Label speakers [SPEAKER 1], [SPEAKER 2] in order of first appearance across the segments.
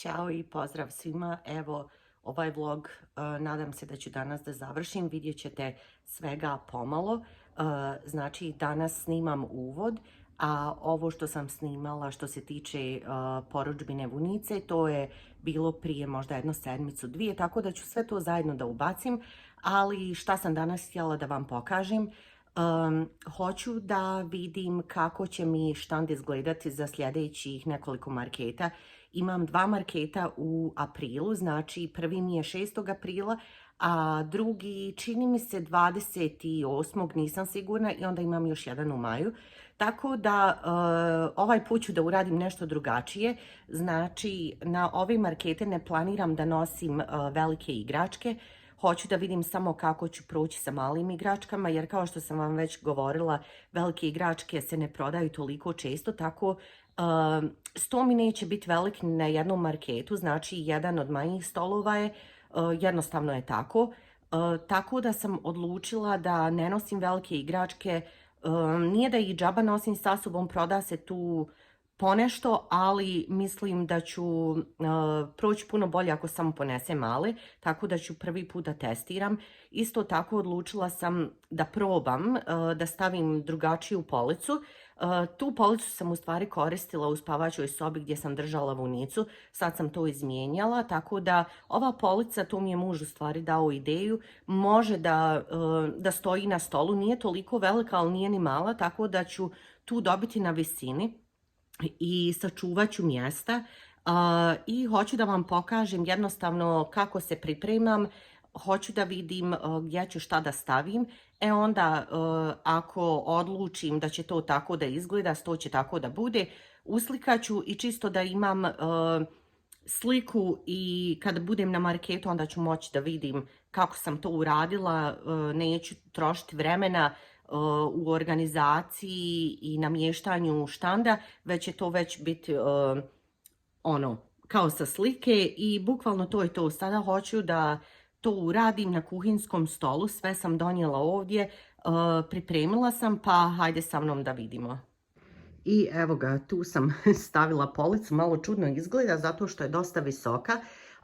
[SPEAKER 1] Ćao i pozdrav svima. Evo, ovaj vlog nadam se da ću danas da završim. Vidjet ćete svega pomalo. Znači, danas snimam uvod, a ovo što sam snimala što se tiče porudžbine vunice, to je bilo prije možda jedno sedmicu, dvije, tako da ću sve to zajedno da ubacim. Ali šta sam danas htjela da vam pokažem? Hoću da vidim kako će mi štand izgledati za sljedećih nekoliko marketa. Imam 2 marketa u aprilu, znači prvi mi je 6. aprila, a drugi čini mi se 28. nisam sigurna i onda imam još jedan u maju. Tako da ovaj put ću da uradim nešto drugačije. Znači na ove markete ne planiram da nosim velike igračke. Hoću da vidim samo kako ću proći sa malim igračkama, jer kao što sam vam već govorila, velike igračke se ne prodaju toliko često, tako sto mi neće biti velik na jednom marketu, znači jedan od manjih stolova je, jednostavno je tako. Tako da sam odlučila da ne nosim velike igračke, nije da ih džaba nosim sa sobom, proda se tu ponešto, ali mislim da ću proći puno bolje ako samo ponesem male, tako da ću prvi put da testiram. Isto tako odlučila sam da probam da stavim drugačiju policu. Tu policu sam u stvari koristila u spavačoj sobi gdje sam držala vunicu, sad sam to izmijenjala, tako da ova polica, to mi je muž u stvari dao ideju, može da stoji na stolu, nije toliko velika, ali nije ni mala, tako da ću tu dobiti na visini i sačuvat ću mjesta i hoću da vam pokažem jednostavno kako se pripremam, hoću da vidim gdje ću šta da stavim. Onda ako odlučim da će to tako da izgleda, to će tako da bude, uslikaću i čisto da imam sliku i kada budem na marketu onda ću moći da vidim kako sam to uradila, neću trošiti vremena u organizaciji i namještanju štanda, već će to već biti kao sa slike i bukvalno to je to. Sada hoću da to uradim na kuhinskom stolu, sve sam donijela ovdje, pripremila sam, pa hajde sa mnom da vidimo. I evo ga, tu sam stavila policu, malo čudno izgleda zato što je dosta visoka,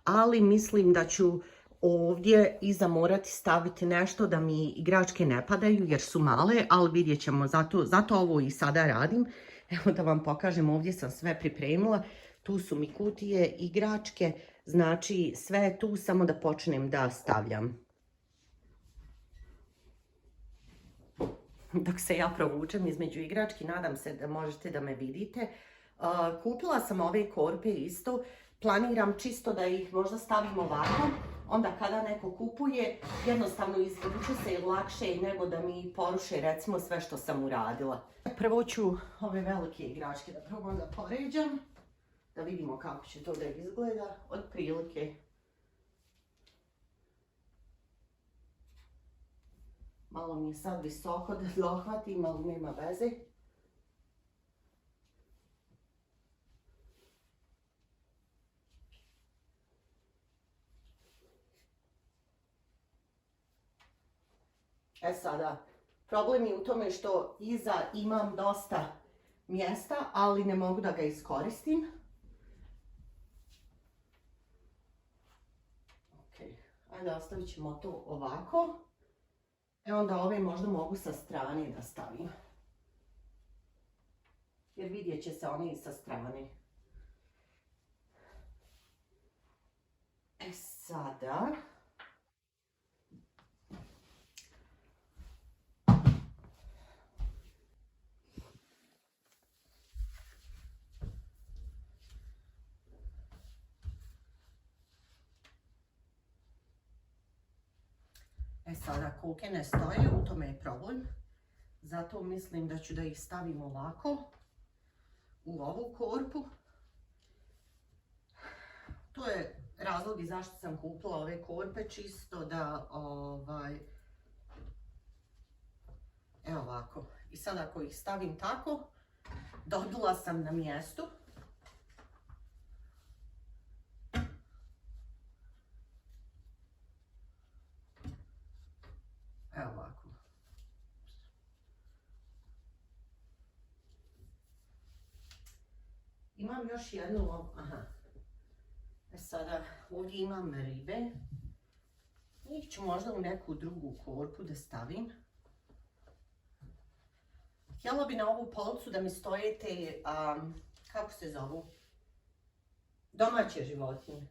[SPEAKER 1] ali mislim da ću ovdje iza morati staviti nešto da mi igračke ne padaju jer su male, ali vidjet ćemo, zato ovo i sada radim. Evo da vam pokažem, ovdje sam sve pripremila, tu su mi kutije, igračke, znači sve je tu, samo da počnem da stavljam. Dok se ja provučem između igrački, nadam se da možete da me vidite. Kupila sam ove korpe isto, planiram čisto da ih možda stavim ovako, onda kada neko kupuje, jednostavno izvuče se lakše nego da mi poruše recimo sve što sam uradila. Prvo ću ove velike igračke da probam da poređam, da vidimo kako će to da izgleda, otprilike. Malo mi je sad visoko da dohvatim, ali nema veze. Sada, problem je u tome što iza imam dosta mjesta, ali ne mogu da ga iskoristim. Ajde, ostavit ćemo to ovako. Onda ove možda mogu sa strane da stavim. Jer vidjet će se one i sa strane. Sada... Sada koke ne stoje, u tome je problem. Zato mislim da ću da ih stavim ovako u ovu korpu. To je razlog i zašto sam kupila ove korpe, čisto da evo ovako. I sad ako ih stavim tako, dobila sam na mjestu. Evo ovako. Imam još jednu, Sada ovdje imam ribe. Njih ću možda u neku drugu korpu da stavim. Htjela bi na ovu policu da mi stoje te, kako se zovu, domaće životinje.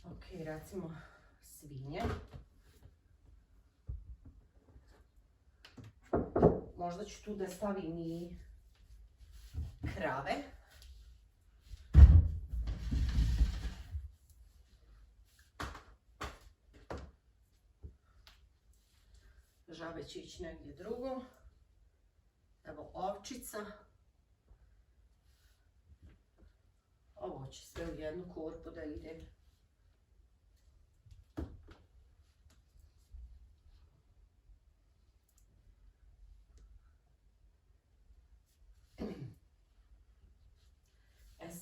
[SPEAKER 1] Ok, recimo svinje. Možda ću tu da stavim i krave. Žabe će ići negdje drugo. Evo ovčica. Ovo će sve u jednu korpu da ide.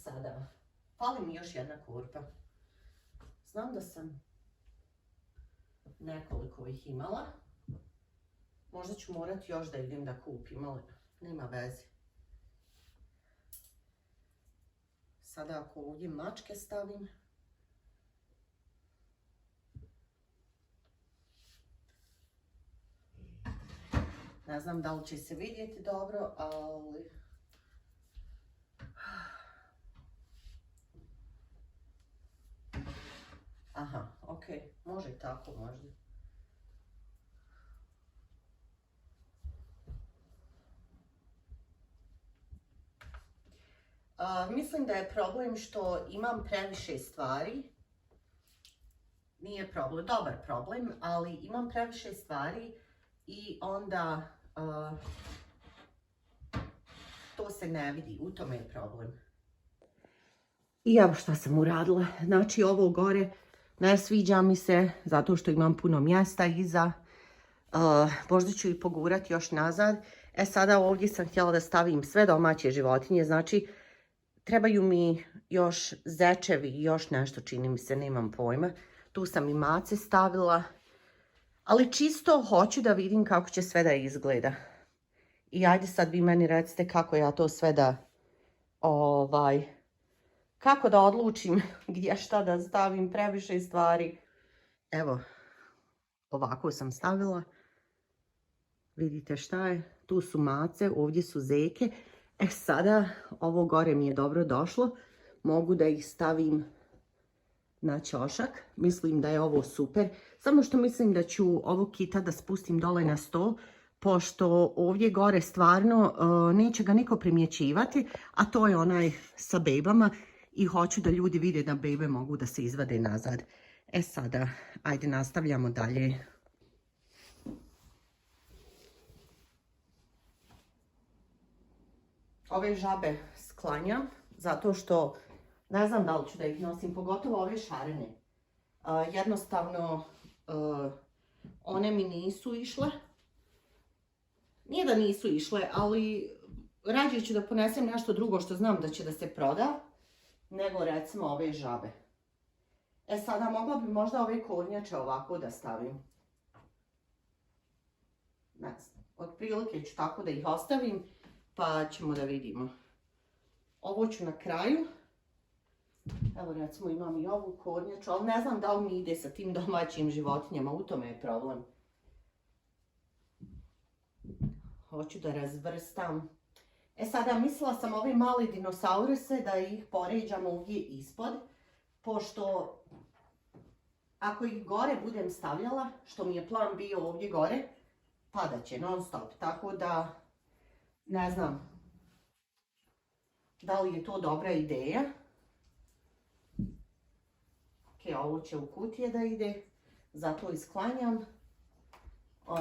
[SPEAKER 1] Sada, fali mi još jedna korpa. Znam da sam nekoliko ih imala. Možda ću morati još da idem da kupim, ali nema veze. Sada ako ovdje mačke stavim. Ne znam da li će se vidjeti dobro, ali... Aha, ok, može i tako možda. Mislim da je problem što imam previše stvari. Nije problem, dobar problem, ali imam previše stvari i onda to se ne vidi, u tome je problem. I evo šta sam uradila, znači ovo gore ne sviđa mi se zato što imam puno mjesta iza. Možda ću i pogurati još nazad. Sada ovdje sam htjela da stavim sve domaće životinje, znači trebaju mi još zečevi i još nešto, čini mi se, nemam pojma. Tu sam i mace stavila, ali čisto hoću da vidim kako će sve da izgleda. I ajde sad vi meni recite kako ja to sve da, kako da odlučim gdje šta da stavim, previše stvari. Evo, ovako sam stavila. Vidite šta je? Tu su mace, ovdje su zeke. Sada ovo gore mi je dobro došlo. Mogu da ih stavim na ćošak. Mislim da je ovo super. Samo što mislim da ću ovog kita da spustim dole na sto. Pošto ovdje gore stvarno neće ga niko primjećivati. A to je onaj sa bebama. I hoću da ljudi vide da bebe mogu da se izvade nazad. Sada, ajde nastavljamo dalje. Ove žabe sklanjam, zato što ne znam da li ću da ih nosim, pogotovo ove šarene. Jednostavno, one mi nisu išle. Nije da nisu išle, ali rađe ću da ponesem nešto drugo što znam da će da se proda, nego recimo ove žabe. Sada mogla bi možda ove kornjače ovako da stavim. Ne znam, otprilike ću tako da ih ostavim, pa ćemo da vidimo. Ovo ću na kraju. Evo recimo imam i ovu kornjaču, ali ne znam da li mi ide sa tim domaćim životinjama, u tome je problem. Hoću da razvrstam. Sada mislila sam ove male dinosauruse da ih poređam ovdje ispod, pošto ako ih gore budem stavljala, što mi je plan bio ovdje gore, padat će non stop, tako da ne znam da li je to dobra ideja. Ok, ovo će u kutije da ide, zato isklanjam.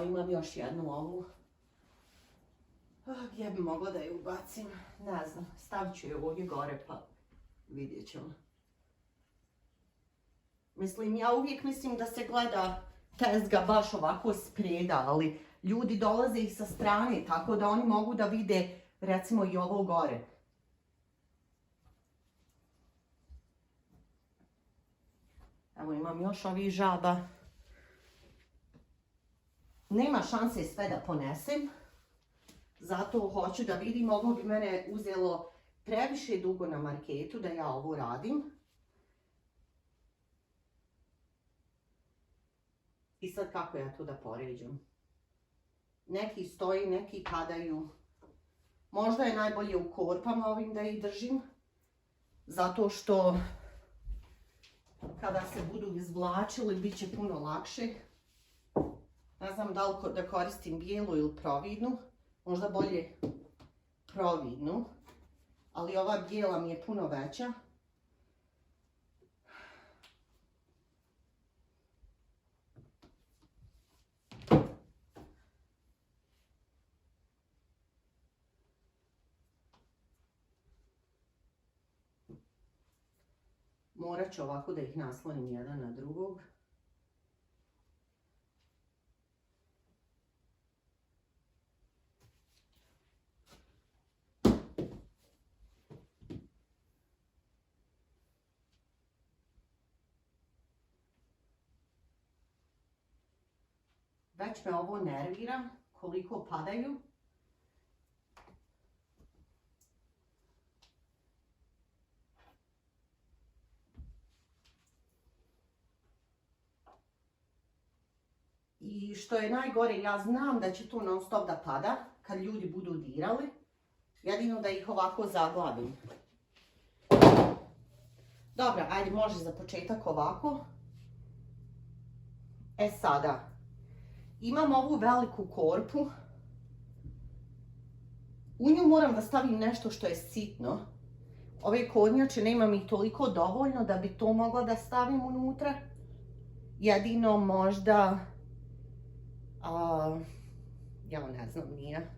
[SPEAKER 1] Imam još jednu ovu. Gdje bi mogla da je ubacim? Ne znam, stavit ću je ovdje gore pa vidjet ćemo. Mislim, ja uvijek mislim da se gleda tezga baš ovako spreda, ali ljudi dolaze i sa strane, tako da oni mogu da vide recimo i ovo gore. Evo imam još ovih žaba. Nema šanse sve da ponesem. Zato hoću da vidim, ovo bi mene uzelo previše dugo na marketu da ja ovo radim. I sad kako ja to da poređam? Neki stoji, neki padaju. Možda je najbolje u korpama ovim da ih držim. Zato što kada se budu izvlačili bit će puno lakše. Ne znam da li da koristim bijelu ili providnu. Možda bolje providnu. Ali ova bijela mi je puno veća. Morat ću ovako da ih naslonim jedan na drugog. Već me ovo nervira koliko padaju. I što je najgore, ja znam da će tu non stop da pada kad ljudi budu dirali. Jedino da ih ovako zaglavim. Dobro, ajde, može za početak ovako. E sada, imam ovu veliku korpu. U nju moram da stavim nešto što je sitno. Ove kornjače nemam ih toliko dovoljno da bi to mogla da stavim unutra. Jedino možda... ja ne znam, nije.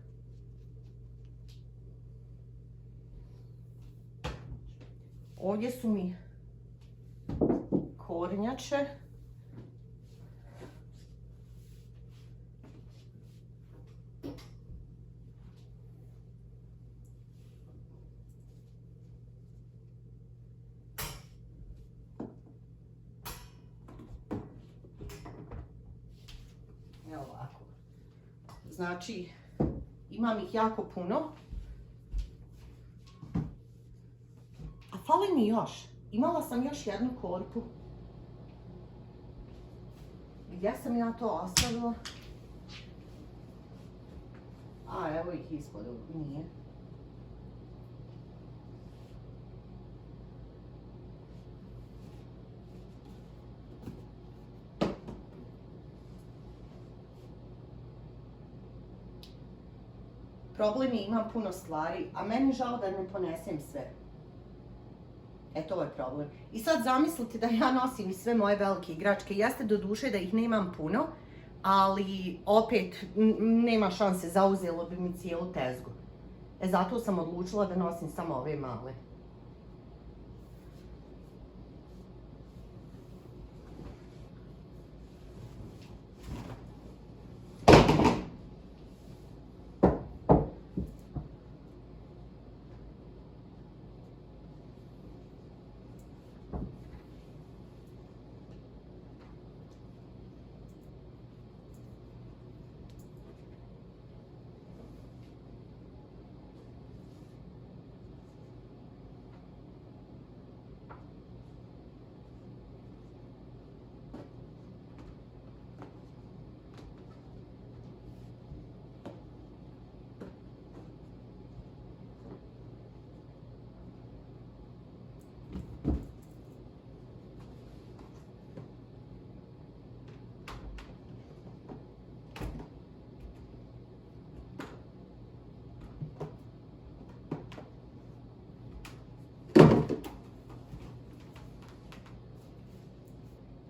[SPEAKER 1] Ovdje su mi kornjače. Evo ovako. Znači, imam ih jako puno. A fali mi još. Imala sam još jednu korpu. Gdje sam ja to ostavila? A, evo ih ispod, nije. Problem je, imam puno stvari, a meni žao da ne ponesem sve. Eto, ovo je problem. I sad zamislite da ja nosim i sve moje velike igračke. Jeste do duše da ih nemam puno, ali opet nema šanse, zauzelo bi mi cijelu tezgu. Zato sam odlučila da nosim samo ove male.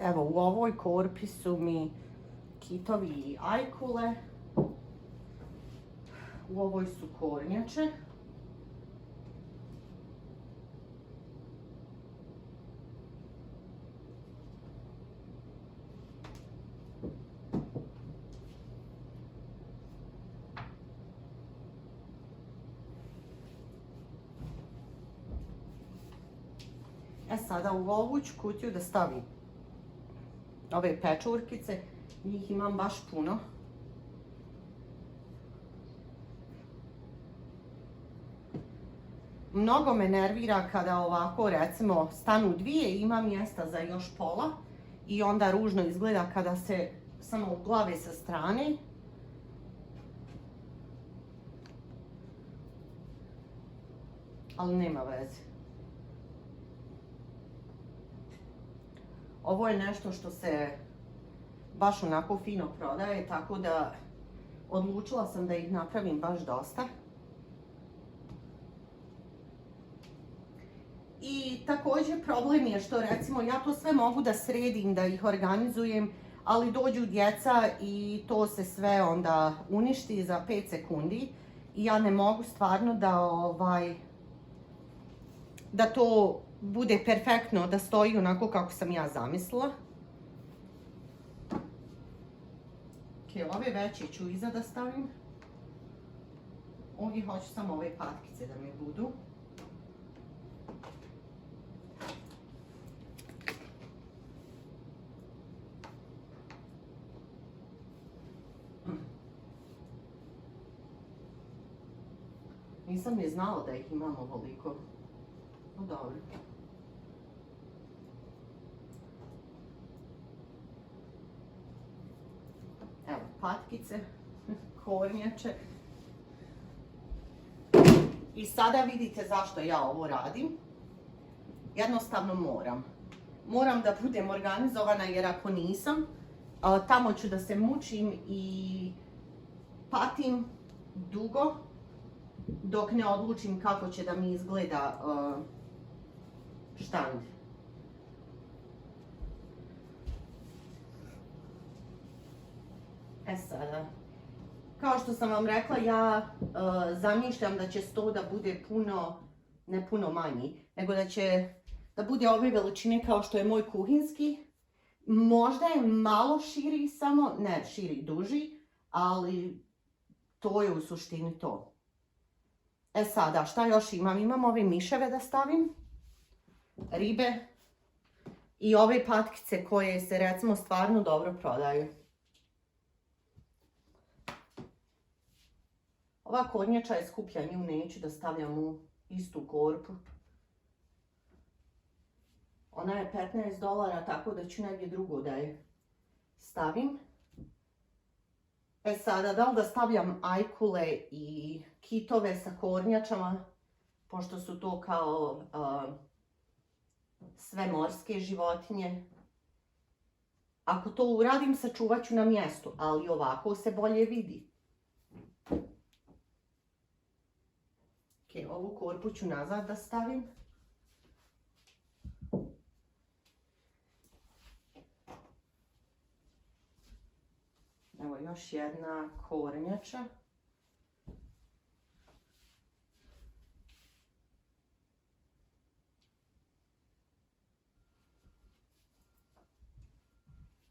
[SPEAKER 1] Evo, u ovoj korpi su mi kitovi i ajkule. U ovoj su kornjače. E sada u ovu ću kutiju da stavim ove pečurkice, njih imam baš puno. Mnogo me nervira kada ovako, recimo, stanu dvije i ima mjesta za još pola i onda ružno izgleda kada se samo uglave sa strane. Ali nema veze. Ovo je nešto što se baš onako fino prodaje, tako da odlučila sam da ih napravim baš dosta. I također problem je što recimo ja to sve mogu da sredim, da ih organizujem, ali dođu djeca i to se sve onda uništi za 5 sekundi. I ja ne mogu stvarno da to bude perfektno, da stoji onako kako sam ja zamislila. Ok, ove veće ću iza da stavim. Ovdje hoću samo ove patkice da mi budu. Nisam ni znala da ih imam ovoliko. No dobro. Evo, patkice, kornjače. I sada vidite zašto ja ovo radim. Jednostavno moram. Moram da budem organizovana jer ako nisam, tamo ću da se mučim i patim dugo dok ne odlučim kako će da mi izgleda štand. E sada, kao što sam vam rekla, ja zamišljam da će sto da bude puno, ne puno manji, nego da će da bude ove veličine kao što je moj kuhinski. Možda je malo širi samo, ne širi, duži, ali to je u suštini to. E sada, šta još imam? Imam ove miševe da stavim, ribe i ove patkice koje se recimo stvarno dobro prodaju. Ova kornjača je skuplja, nju neću da stavljam u istu korpu. Ona je $15, tako da ću negdje drugo da je stavim. E sada, da li da stavljam ajkule i kitove sa kornjačama, pošto su to kao sve morske životinje. Ako to uradim, sačuvat ću na mjestu, ali ovako se bolje vidi. Ok, ovu korpu ću nazad da stavim. Evo još jedna kornjača.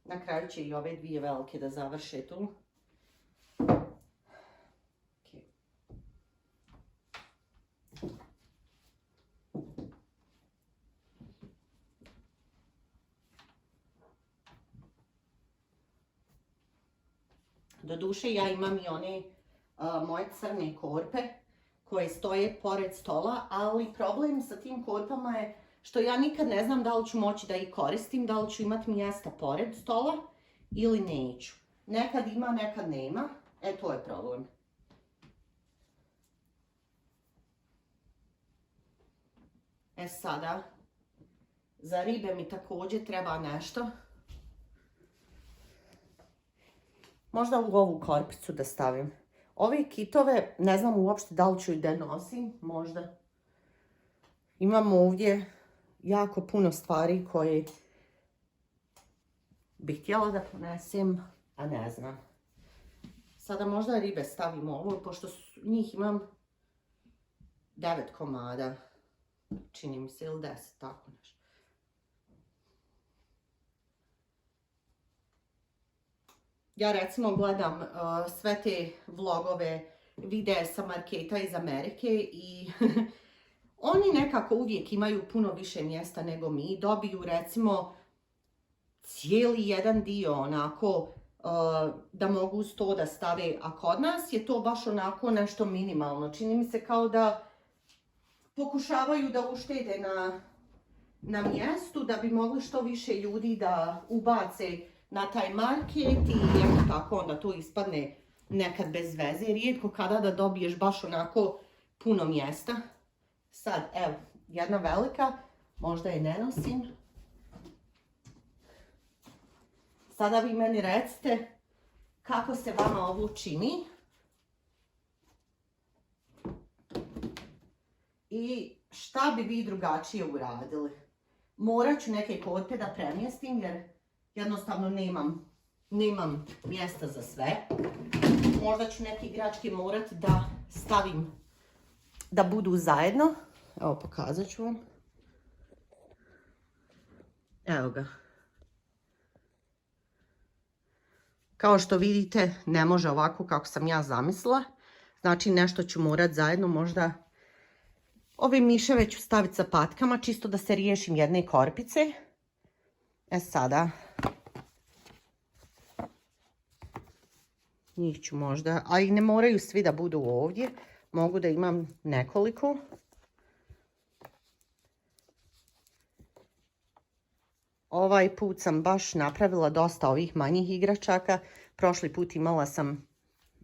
[SPEAKER 1] Na kraju će i ove dvije velike da završe tu. Okay. Doduše ja imam i one moje crne korpe koje stoje pored stola, ali problem sa tim korpama je što ja nikad ne znam da li ću moći da ih koristim, da li ću imati mjesta pored stola ili neću. Nekad ima, nekad nema. E, to je problem. E sada, za ribe mi također treba nešto. Možda u ovu korpicu da stavim. Ove kitove, ne znam uopšte da li ću i da nosim, možda. Imam ovdje jako puno stvari koje bih htjela da ponesem, a ne znam. Sada možda ribe stavim ovo, pošto njih imam 9 komada. Čini mi se, ili 10, tako nešto. Ja recimo gledam sve te vlogove, videe sa marketa iz Amerike i oni nekako uvijek imaju puno više mjesta nego mi. Dobiju recimo cijeli jedan dio onako da mogu uz to da stave, a kod nas je to baš onako nešto minimalno. Čini mi se kao da pokušavaju da uštede na mjestu da bi mogli što više ljudi da ubace na taj market i eto tako onda to ispadne nekad bez veze. Rijetko kada da dobiješ baš onako puno mjesta. Sad, evo, jedna velika, možda je ne nosim. Sada vi meni recite kako se vama ovo čini. I šta bi vi drugačije uradili? Morat ću neke korpe da premjestim jer jednostavno nemam mjesta za sve. Možda ću neke igračke morat da stavim da budu zajedno. Evo, pokazat ću vam. Evo ga. Kao što vidite, ne može ovako kako sam ja zamislila. Znači nešto ću morat zajedno, možda ove miševe ću staviti sa patkama, čisto da se riješim jedne korpice. Sada, njih ću možda, a i ne moraju svi da budu ovdje. Mogu da imam nekoliko. Ovaj put sam baš napravila dosta ovih manjih igračaka. Prošli put imala sam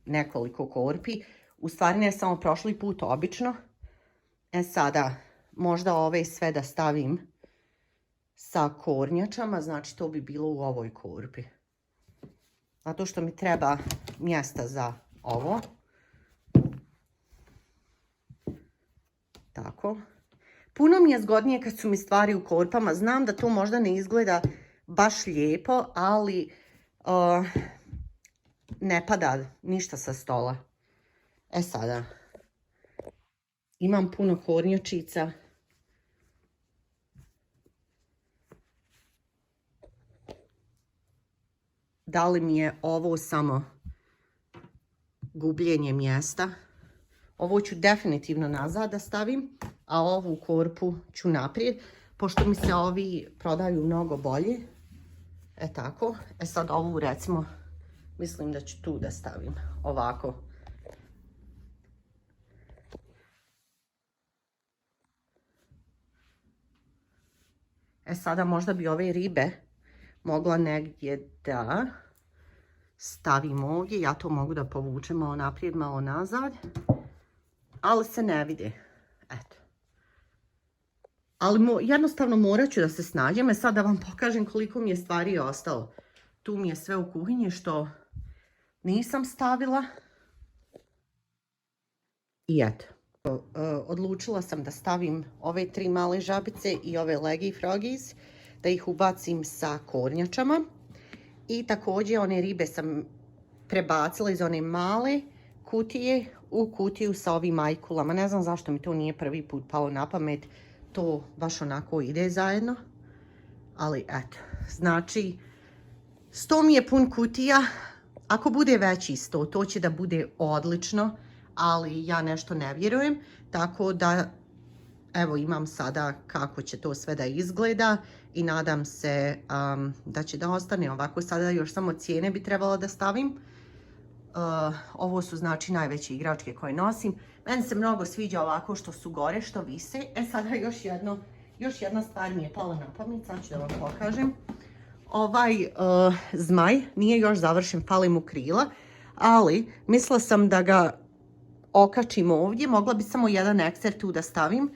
[SPEAKER 1] nekoliko korpi. U stvari ne samo prošli put, obično. Sada, možda ove sve da stavim sa kornjačama, znači to bi bilo u ovoj korpi. Zato što mi treba mjesta za ovo. Tako. Puno mi je zgodnije kad su mi stvari u korpama. Znam da to možda ne izgleda baš lijepo, ali ne pada ništa sa stola. Sada. Imam puno kornjačica. Da li mi je ovo samo gubljenje mjesta? Ovo ću definitivno nazad da stavim, a ovu korpu ću naprijed, pošto mi se ovi prodaju mnogo bolje. Tako. Sad ovu recimo, mislim da ću tu da stavim ovako. Sada možda bi ove ribe mogla negdje da stavim ovdje. Ja to mogu da povučem malo naprijed, malo nazad. Ali se ne vide. Eto. Ali jednostavno morat ću da se snađem. Sad da vam pokažem koliko mi je stvari ostalo. Tu mi je sve u kuhinji što nisam stavila. I eto. Odlučila sam da stavim ove 3 male žabice i ove Leggy Froggies, da ih ubacim sa kornjačama. I također one ribe sam prebacila iz one male kutije u kutiju sa ovim majkulama. Ne znam zašto mi to nije prvi put palo na pamet. To baš onako ide zajedno. Ali eto, znači 100 mi je pun kutija. Ako bude veći 100, to će da bude odlično. Ali ja nešto ne vjerujem, tako da evo imam sada kako će to sve da izgleda i nadam se da će da ostane ovako. Sada još samo cijene bi trebalo da stavim. Ovo su znači najveće igračke koje nosim. Meni se mnogo sviđa ovako što su gore, što vise. Sada još jedna stvar mi je pala na pamet, sad ću da vam pokažem. Ovaj zmaj nije još završen, fali mu krila, ali mislila sam da ga okačim ovdje, mogla bi samo jedan ekser tu da stavim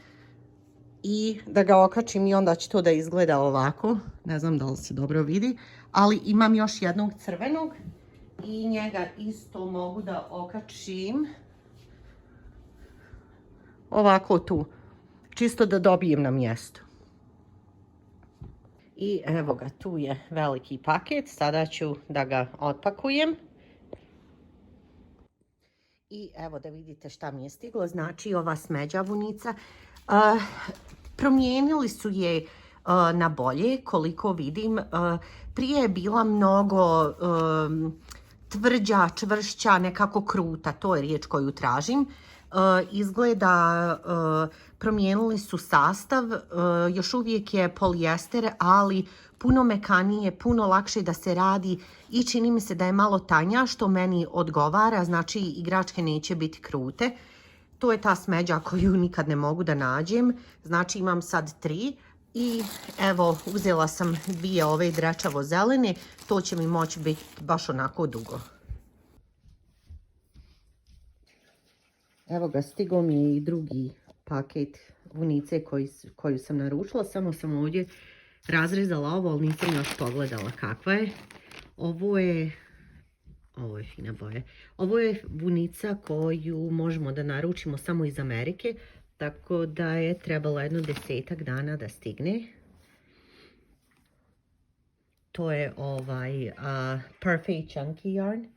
[SPEAKER 1] i da ga okačim i onda će to da izgleda ovako. Ne znam da li se dobro vidi, ali imam još jednog crvenog i njega isto mogu da okačim ovako tu, čisto da dobijem na mjestu. I evo ga, tu je veliki paket, sada ću da ga otpakujem. I evo da vidite šta mi je stiglo, znači ova smeđa vunica. Promijenili su je na bolje, koliko vidim. Prije je bila mnogo tvrđa, čvršća, nekako kruta, to je riječ koju tražim. izgleda promijenili su sastav, još uvijek je polijester, ali puno mekanije, puno lakše da se radi i čini mi se da je malo tanja, što meni odgovara, znači igračke neće biti krute. To je ta smeđa koju nikad ne mogu da nađem, znači imam sad 3 i evo uzela sam 2 ove drečavo zelene, to će mi moći biti baš onako dugo. Evo ga, stigao mi je i drugi paket vunice koju sam naručila. Samo sam ovdje razrezala ovo, ali nisam još pogledala kakva je. Ovo je fina boja. Ovo je vunica koju možemo da naručimo samo iz Amerike, tako da je trebalo jedno 10-ak dana da stigne. To je Perfect Chunky Yarn.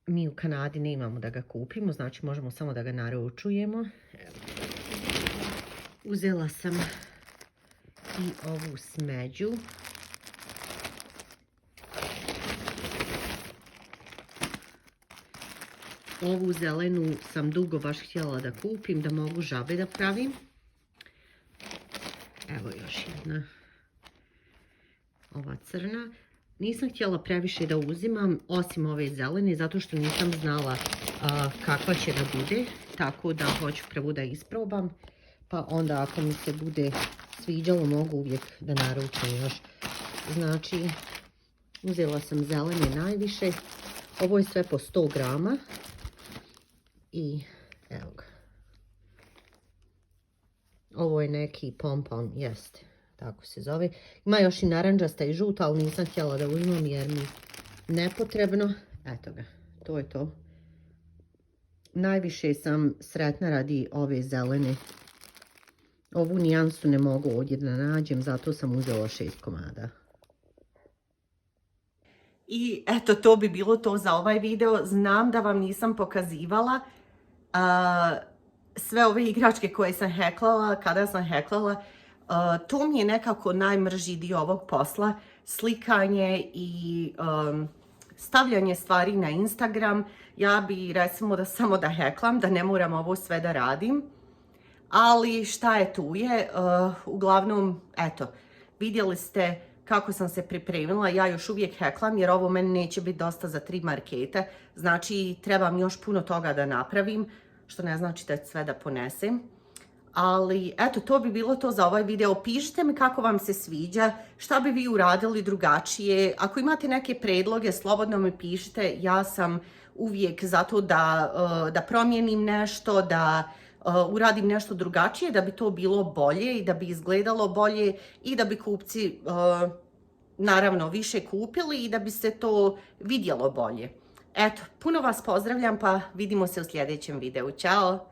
[SPEAKER 1] Mi u Kanadi ne imamo da ga kupimo, znači možemo samo da ga naručujemo. Uzela sam i ovu smeđu. Ovu zelenu sam dugo baš htjela da kupim, da mogu žabe da pravim. Evo još jedna. Ova crna. Nisam htjela previše da uzimam, osim ove zelene, zato što nisam znala kakva će da bude. Tako da hoću prvo da isprobam. Pa onda ako mi se bude sviđalo, mogu uvijek da naručim još. Znači, uzela sam zelene najviše. Ovo je sve po 100 grama. I evo ga. Ovo je neki pompon, jeste. Tako se zove. Ima još i naranđasta i žuta, ali nisam htjela da uzmem jer mi nepotrebno. Eto ga, to je to. Najviše sam sretna radi ove zelene. Ovu nijansu ne mogu ovdje da nađem, zato sam uzela 6 komada. I eto, to bi bilo to za ovaj video. Znam da vam nisam pokazivala sve ove igračke koje sam heklala, kada sam heklala. To mi je nekako najmrži dio ovog posla, slikanje i stavljanje stvari na Instagram. Ja bi recimo da samo da heklam, da ne moram ovo sve da radim. Ali šta je tu je, uglavnom, eto, vidjeli ste kako sam se pripremila, ja još uvijek heklam jer ovo meni neće biti dosta za 3 markete. Znači trebam još puno toga da napravim, što ne znači da sve da ponesem. Ali eto, to bi bilo to za ovaj video. Pišite mi kako vam se sviđa, šta bi vi uradili drugačije. Ako imate neke predloge, slobodno mi pišite. Ja sam uvijek zato da promijenim nešto, da uradim nešto drugačije, da bi to bilo bolje i da bi izgledalo bolje i da bi kupci naravno više kupili i da bi se to vidjelo bolje. Eto, puno vas pozdravljam, pa vidimo se u sljedećem videu. Ćao!